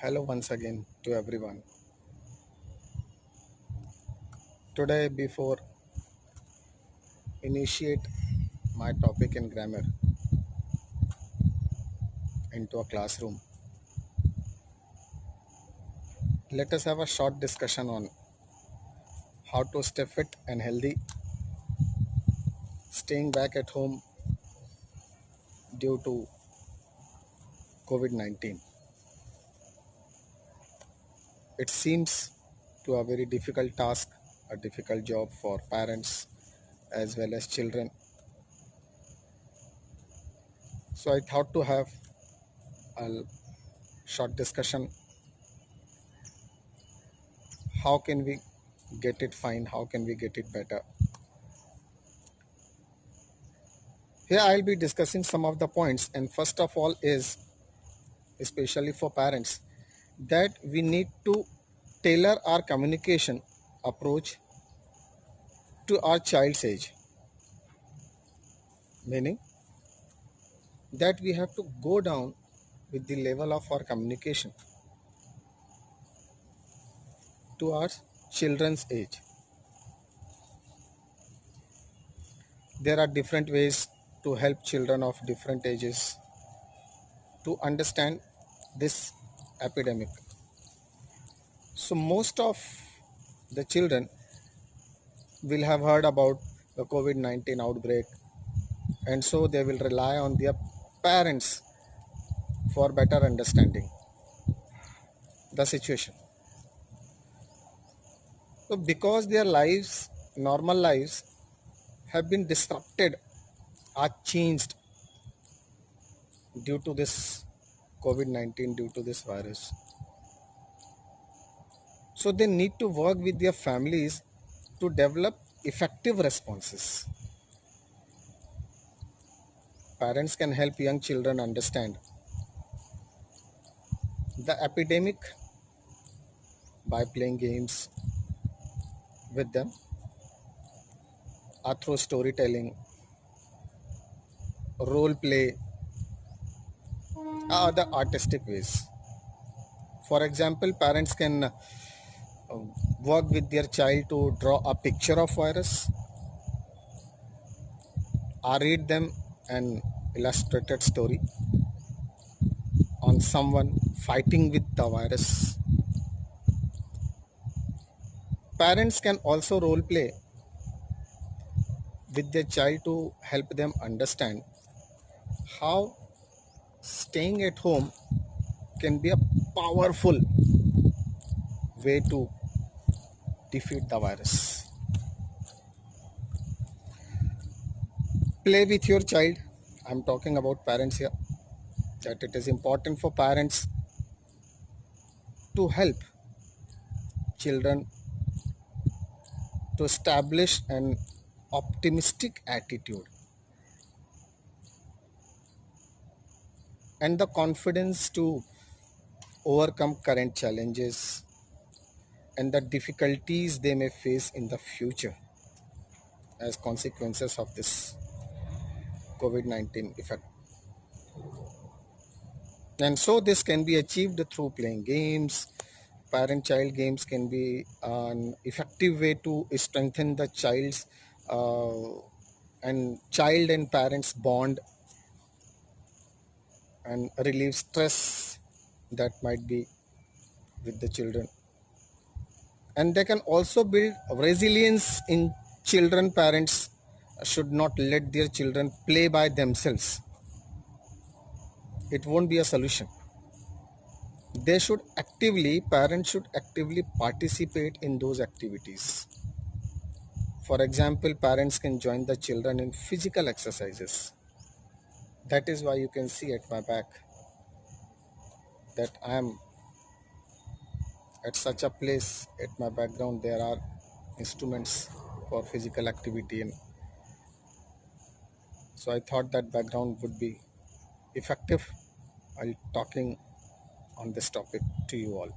Hello once again to everyone. Today, before initiate my topic in grammar into a classroom, let us have a short discussion on how to stay fit and healthy, staying back at home due to COVID-19. It seems to a very difficult task, a difficult job for parents as well as children. So I thought to have a short discussion. How can we get it fine? How can we get it better? Here I'll be discussing some of the points, and first of all is especially for parents that we need to tailor our communication approach to our child's age, meaning that we have to go down with the level of our communication to our children's age. There are different ways to help children of different ages to understand this epidemic. So most of the children will have heard about the COVID-19 outbreak, and so they will rely on their parents for better understanding the situation. So because their lives, normal lives, have been disrupted, are changed due to this COVID-19, due to this virus. So they need to work with their families to develop effective responses. Parents can help young children understand the epidemic by playing games with them or through storytelling, role play, or other artistic ways. For example, parents can work with their child to draw a picture of virus or read them an illustrated story on someone fighting with the virus. Parents can also role play with their child to help them understand how staying at home can be a powerful way to defeat the virus. Play with your child. I'm talking about parents here. That it is important for parents to help children to establish an optimistic attitude and the confidence to overcome current challenges and the difficulties they may face in the future as consequences of this COVID-19 effect. And so this can be achieved through playing games. Parent-child games can be an effective way to strengthen the child's and child and parents bond and relieve stress that might be with the children. And they can also build resilience in children. Parents should not let their children play by themselves. It won't be a solution. Parents should actively participate in those activities. For example, parents can join the children in physical exercises. That is why you can see at my back that I am at such a place. At my background there are instruments for physical activity, and so I thought that background would be effective while talking on this topic to you all.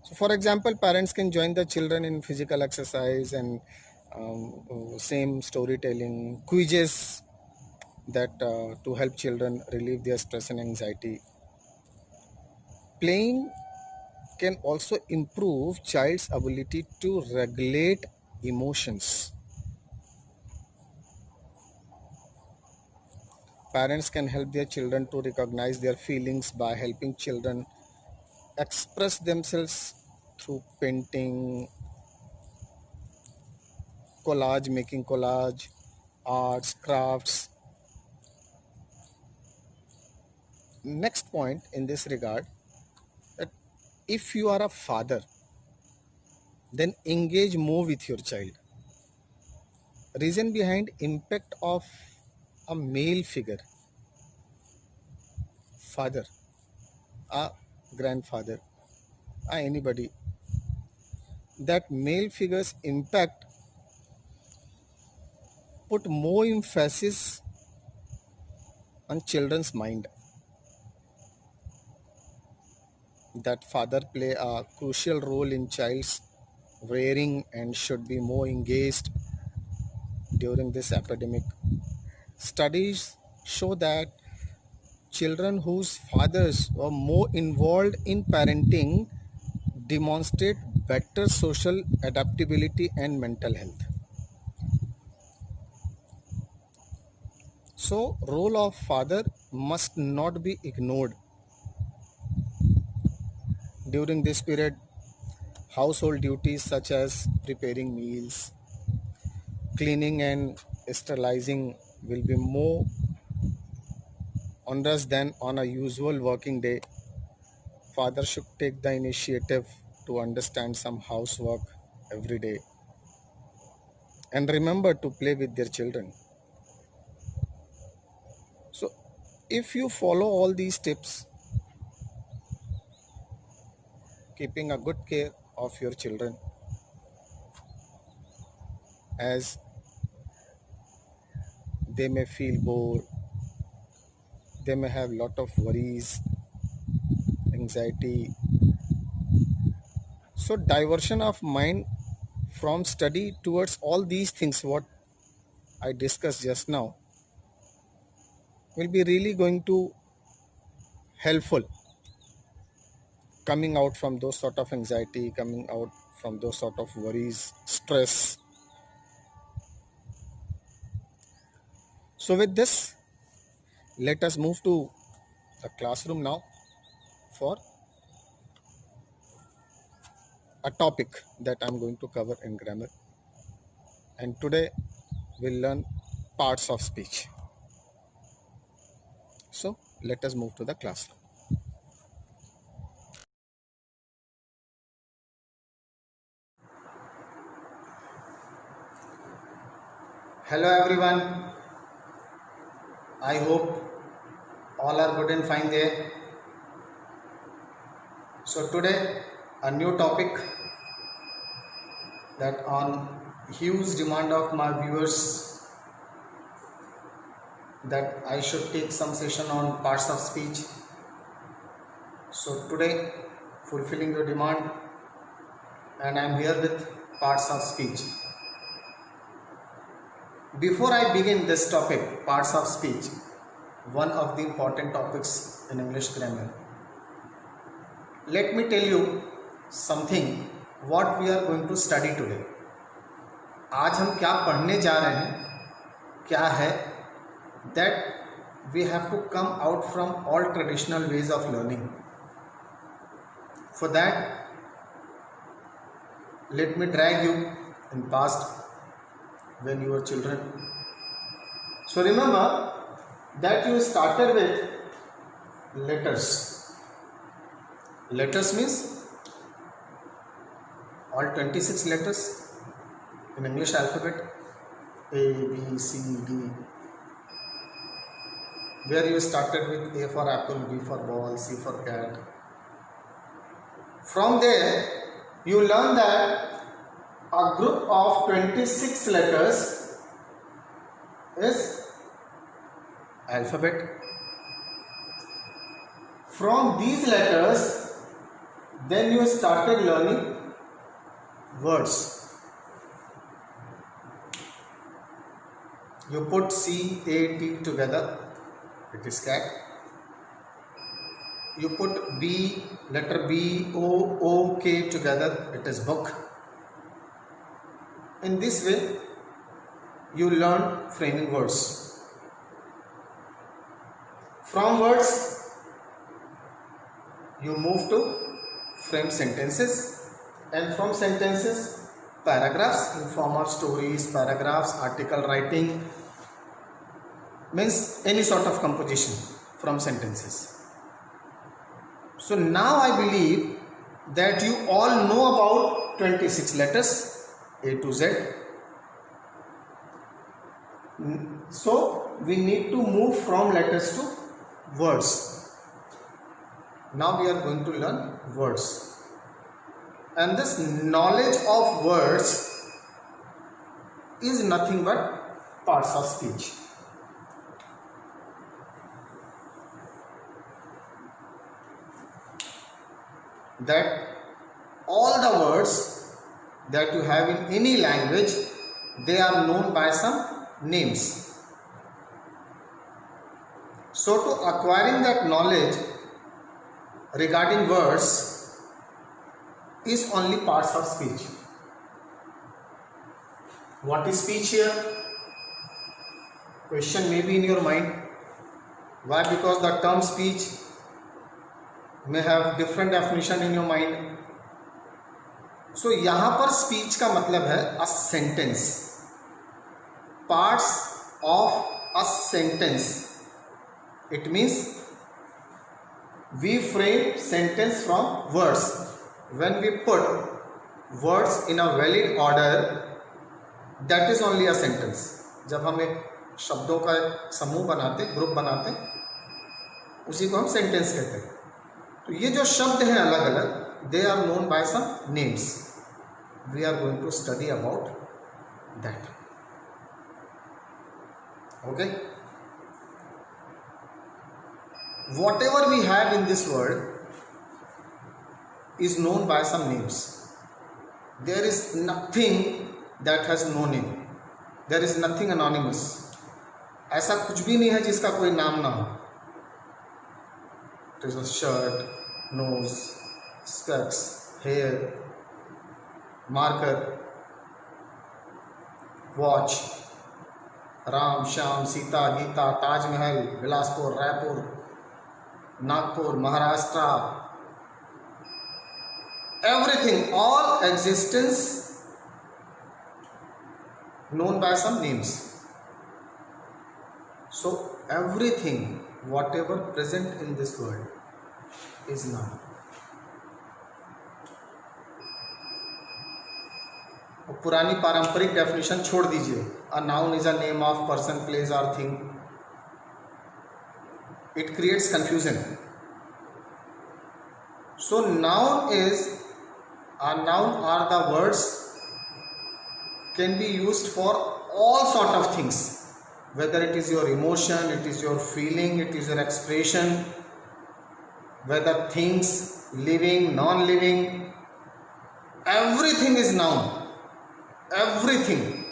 So for example, parents can join the children in physical exercise and same storytelling, quizzes that to help children relieve their stress and anxiety. playing can also improve child's ability to regulate emotions. Parents can help their children to recognize their feelings by helping children express themselves through painting, collage, making collage, arts, crafts. Next point in this regard, that if you are a father, then engage more with your child. Reason behind impact of a male figure, father, a grandfather, anybody, that male figure's impact put more emphasis on children's mind. That father play a crucial role in child's rearing and should be more engaged during this epidemic. Studies show that children whose fathers were more involved in parenting demonstrate better social adaptability and mental health. So, role of father must not be ignored. During this period, household duties such as preparing meals, cleaning and sterilizing will be more onerous than on a usual working day. Father should take the initiative to understand some housework every day and remember to play with their children. So, if you follow all these tips, keeping a good care of your children, as they may feel bored, they may have lot of worries, anxiety. So diversion of mind from study towards all these things what I discussed just now will be really going to helpful, coming out from those sort of anxiety, coming out from those sort of worries, stress. So with this, let us move to the classroom now for a topic that I'm going to cover in grammar. And today we'll learn parts of speech. So let us move to the classroom. Hello everyone. I hope all are good and fine there. So today a new topic that on huge demand of my viewers that I should take some session on parts of speech. So today fulfilling your demand, and I am here with parts of speech. Before I begin this topic, parts of speech, one of the important topics in English grammar, let me tell you something what we are going to study today. आज हम क्या पढ़ने जा रहे हैं, क्या है, that we have to come out from all traditional ways of learning. For that, let me drag you in past when you were children. So remember that you started with letters. Letters means all 26 letters in English alphabet, A, B, C, D, where you started with A for apple, B for ball, C for cat. From there you learn that a group of 26 letters is alphabet. From these letters, then you started learning words. You put C, A, T together, it is cat. you put B, letter B, O, O, K together, it is book. In this way, you learn framing words. From words, you move to frame sentences, and from sentences, paragraphs in form of stories, paragraphs, article writing, means any sort of composition from sentences. So now I believe that you all know about 26 letters A to Z. So we need to move from letters to words. Now we are going to learn words. And this knowledge of words is nothing but parts of speech. That all the words that you have in any language, they are known by some names. So to acquiring that knowledge regarding words is only parts of speech. What is speech here? Question may be in your mind. Why? Because the term speech may have different definition in your mind. So यहाँ पर speech का मतलब है a sentence, parts of a sentence. It means we frame sentence from words. When we put words in a valid order, that is only a sentence. जब हम एक शब्दों का समूह बनाते, ग्रुप बनाते, उसी को हम सेंटेंस कहते हैं. तो ये जो शब्द हैं अलग अलग, they are known by some names. We are going to study about that. Okay? Whatever we have in this world is known by some names. There is nothing that has no name. There is nothing anonymous. ऐसा कुछ भी नहीं है जिसका कोई नाम ना हो. It is a shirt, nose, specs, hair, marker, watch, Ram, Shyam, Sita, Geeta, Taj Mahal, Bilaspur, Raipur, Nagpur, Maharashtra, everything, all existence known by some names. So everything, whatever present in this world is noun. पुरानी पारंपरिक definition छोड़ दीजिए. A noun is a name of person, place or thing. It creates confusion. So noun are the words can be used for all sort of things. Whether it is your emotion, it is your feeling, it is your expression, whether things, living, non-living, everything is noun. Everything.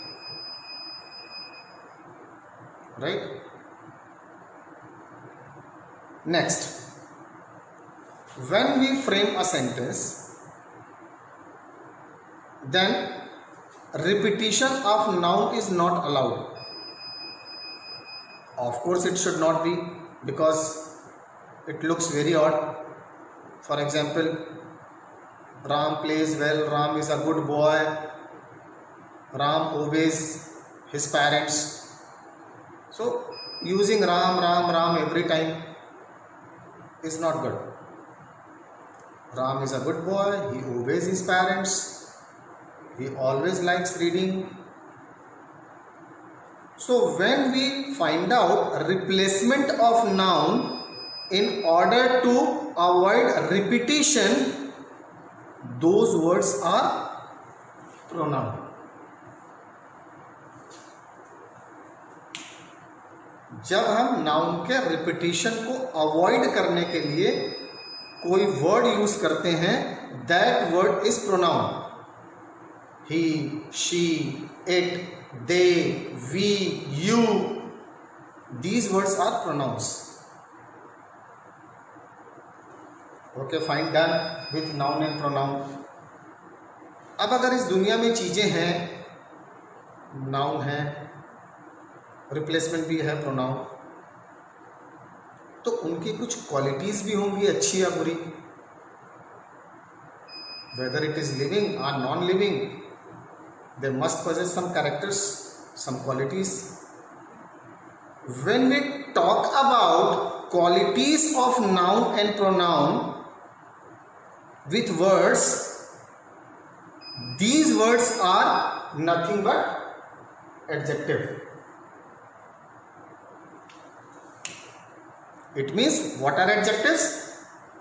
Right? Next, when we frame a sentence, then repetition of noun is not allowed. Of course, it should not be, because it looks very odd. For example, Ram plays well, Ram is a good boy, Ram obeys his parents. So using Ram every time is not good. Ram is a good boy, he obeys his parents, he always likes reading. So when we find out replacement of noun in order to avoid repetition, those words are pronoun. जब हम noun के repetition को avoid करने के लिए कोई word use करते हैं, that word is pronoun. He, she, it, they, we, you, these words are pronouns. Okay fine, done with noun and pronoun. अब अगर इस दुनिया में चीजें हैं, नाउन है, रिप्लेसमेंट भी है प्रोनाउन, तो उनकी कुछ क्वालिटीज भी होंगी अच्छी या बुरी। वेदर इट इज लिविंग और non living, they must possess some characters, some qualities. When we talk about qualities of noun and pronoun with words, these words are nothing but adjective. It means, what are adjectives?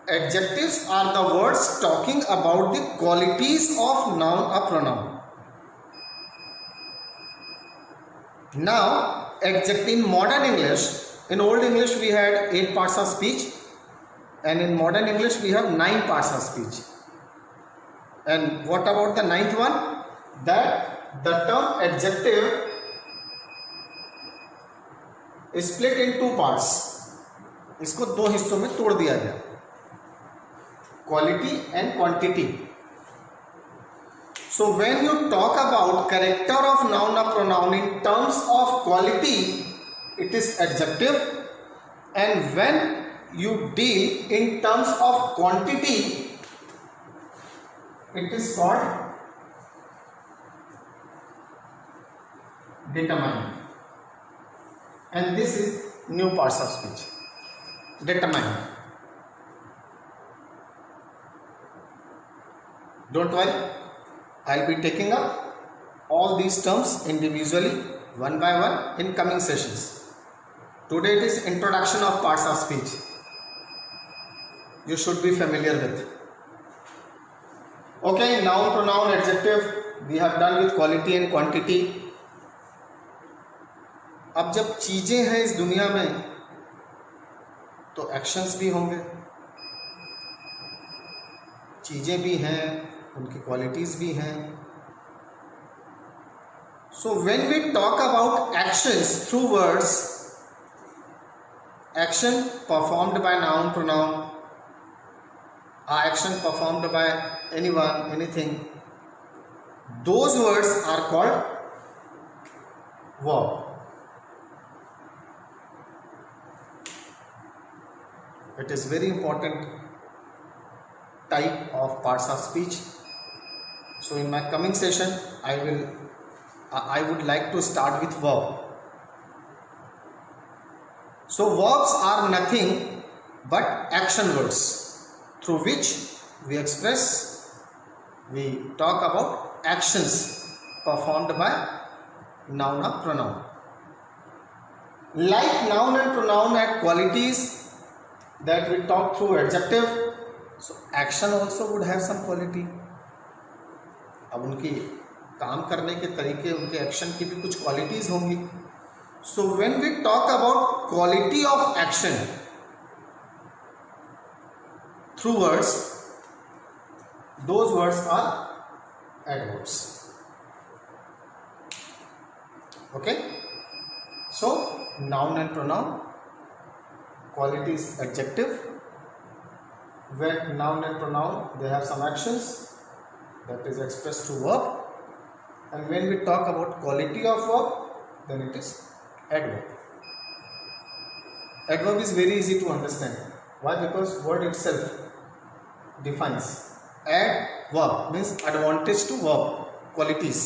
Adjectives are the words talking about the qualities of noun or pronoun. Now, in modern English, in old English we had 8 parts of speech, and in modern English we have 9 parts of speech. And what about the ninth one? That the term adjective is split in 2 parts. इसको 2 हिस्सों में तोड़ दिया गया, quality and quantity. So when you talk about character of noun or pronoun in terms of quality, it is adjective, and when you deal in terms of quantity, it is called determine. And this is new parts of speech. Determine. Don't worry, I'll be taking up all these terms individually, one by one, in coming sessions. Today it is introduction of parts of speech. You should be familiar with. Okay, noun, pronoun, adjective, we have done with quality and quantity. अब जब चीजें हैं इस दुनिया में, तो actions भी होंगे, चीजें भी हैं, उनकी क्वालिटीज भी हैं. So when we talk about actions through words, action performed by noun, pronoun, or action performed by anyone, anything, those words are called verb. It is very important type of parts of speech. So in my coming session, I would like to start with verb. So verbs are nothing but action words through which we express, we talk about actions performed by noun or pronoun. Like noun and pronoun had qualities that we talk through adjective, so action also would have some quality. अब उनकी काम करने के तरीके, उनके action की भी कुछ क्वालिटीज होंगी. So when we talk about quality of action through words, those words are adverbs. Okay, so noun and pronoun, quality is adjective. When noun and pronoun, they have some actions that is expressed through verb, and when we talk about quality of verb, then it is adverb. Adverb is very easy to understand. Why? Because word itself defines. Adverb means advantage to verb, qualities.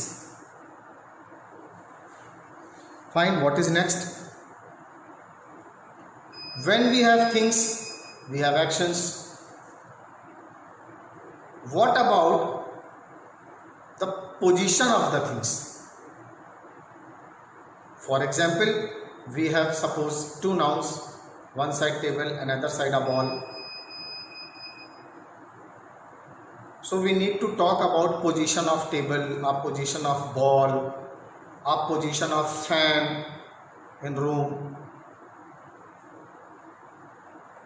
Fine, what is next? When we have things, we have actions. What about the position of the things? For example, we have suppose 2 nouns, one side table, another side a ball. So we need to talk about position of table, or position of ball, or position of fan in room.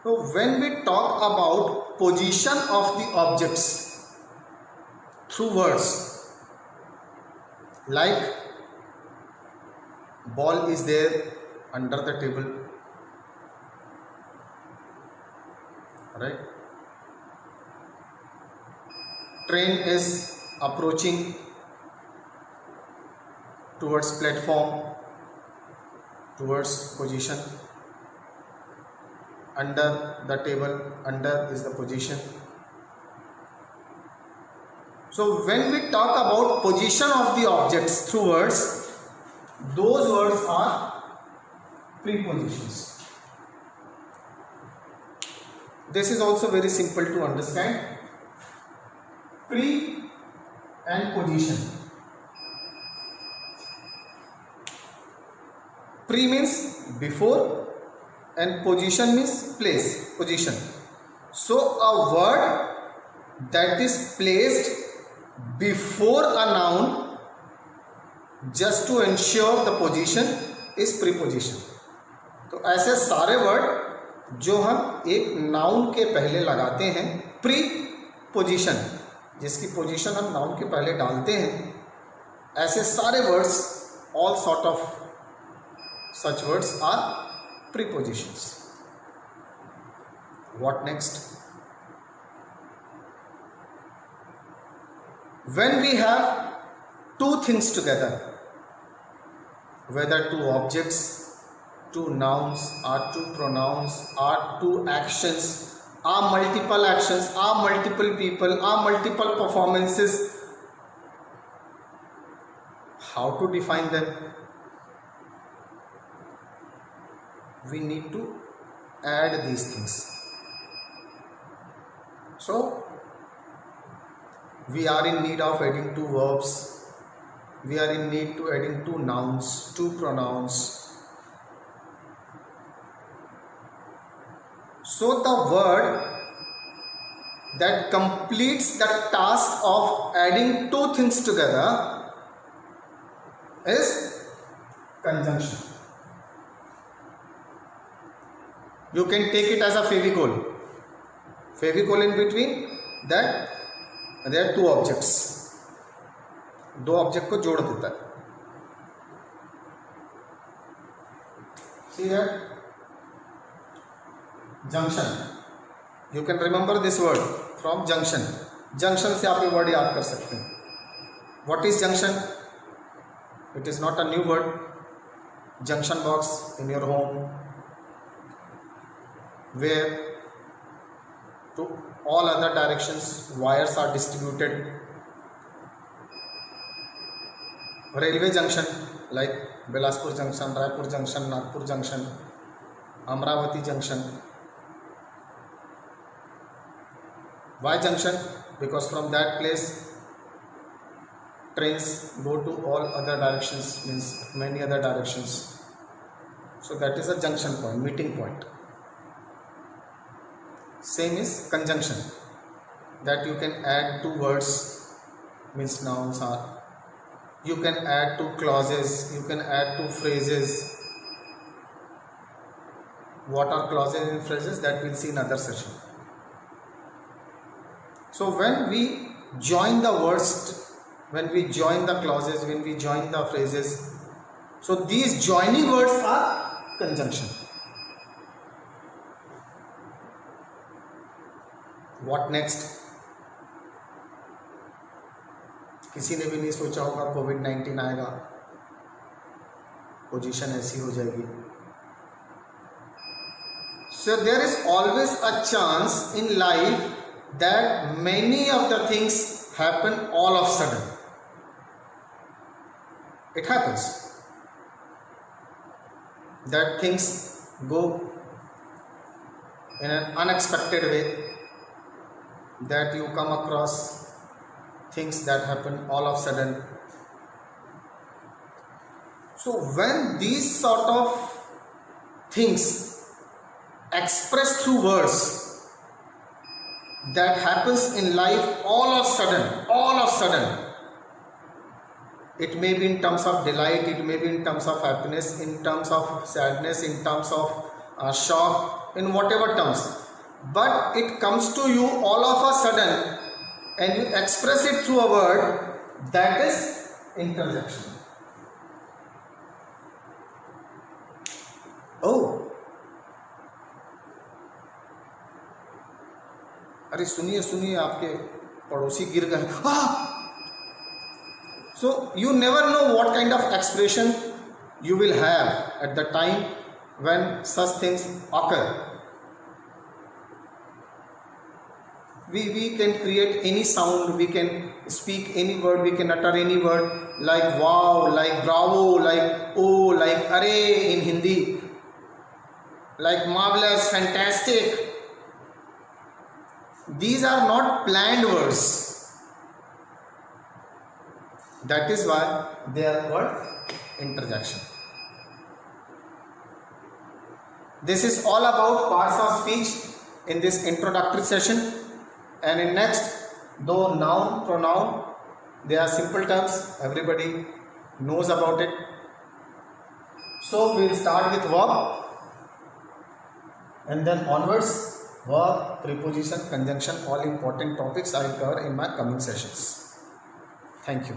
So when we talk about position of the objects through words, like ball is there under the table, right? train is approaching towards platform, towards position. Under the table, under is the position. So when we talk about position of the objects through words, those words are prepositions. This is also very simple to understand. Pre and position. Pre means before and position means place, position. So a word that is placed before a noun just to ensure the position is preposition. तो ऐसे सारे word जो हम एक noun के पहले लगाते हैं, प्री पोजिशन, जिसकी पोजीशन हम नाउन के पहले डालते हैं, ऐसे सारे words, all sort of such words are prepositions. What next? When we have two things together, whether two objects, two nouns, or two pronouns, or two actions, or multiple actions, or multiple people, or multiple performances, how to define them? We need to add these things. So we are in need of adding two verbs, we are in need to adding two nouns, two pronouns. So the word that completes the task of adding two things together is conjunction. You can take it as a favicol. Favicol in between that there are two objects. दो object को जोड़ देता है. See here, junction. You can remember this word from junction. Junction से आप ये word याद कर सकते हैं. What is junction? It is not a new word. Junction box in your home, where to all other directions wires are distributed. Railway junction like Bilaspur junction, Raipur junction, Nagpur junction, Amravati junction. Why junction? Because from that place trains go to all other directions, means many other directions. So that is a junction point, meeting point. Same is conjunction, that you can add two words, means nouns, are you can add two clauses, you can add two phrases. What are clauses and phrases? That we'll see in another session. So when we join the words, when we join the clauses, when we join the phrases, so these joining words are conjunction. What next? किसी ने भी नहीं सोचा होगा कोविड-19 आएगा, position ऐसी हो जाएगी. So there is always a chance in life that many of the things happen all of a sudden. It happens that things go in an unexpected way, that you come across things that happen all of a sudden. So when these sort of things expressed through words, that happens in life all of a sudden, it may be in terms of delight, it may be in terms of happiness, in terms of sadness, in terms of shock, in whatever terms, but it comes to you all of a sudden and you express it through a word, that is interjection. Oh, अरे सुनिए आपके पड़ोसी गिर गए, so you never know what kind of expression you will have at the time when such things occur. We can create any sound, we can speak any word, we can utter any word, like wow, like bravo, like oh, like are in Hindi, like marvelous, fantastic. These are not planned words. That is why they are called interjection. This is all about parts of speech in this introductory session. And in next, though noun, pronoun, they are simple terms, everybody knows about it. So we will start with verb, and then onwards, verb, preposition, conjunction, all important topics I will cover in my coming sessions. Thank you.